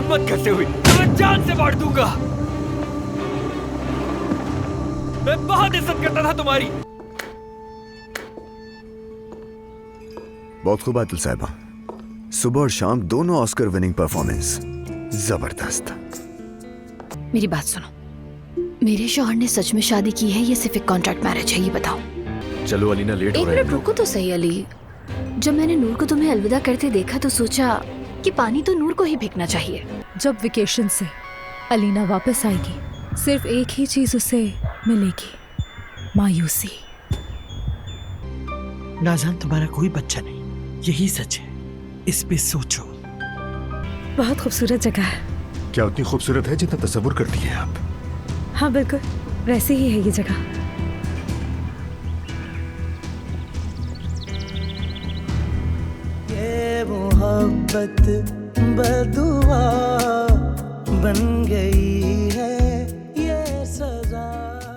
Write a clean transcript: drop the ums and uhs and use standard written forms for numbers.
हिम्मत कैसे हुई? मैं जान से मार दूंगा। मैं बहुत इज्जत करता था तुम्हारी। बहुत खूब आयतुल साहिबा, सुबह और शाम दोनों ऑस्कर विनिंग परफॉर्मेंस, जबरदस्त। मेरी बात सुनो, मेरे शौहर ने सच में शादी की है या सिर्फ एक कॉन्ट्रैक्ट मैरिज है, ये बताओ। चलो अलीना, लेट हो रहा है। एक मिनट रुको तो सही अली। जब मैंने नूर को तुम्हें अलविदा करते देखा तो सोचा कि पानी तो नूर को ही फेंकना चाहिए। जब वेकेशन से अलीना वापस आएगी, सिर्फ एक ही चीज उसे मिलेगी, मायूसी। नाज़ान, तुम्हारा कोई बच्चा नहीं, यही सच है, इस पे सोचो। बहुत खूबसूरत जगह है। क्या उतनी खूबसूरत है जितना तस्वुर करती है आप? हाँ बिल्कुल, वैसे ही है ये जगह। ये मोहब्बत बदुआ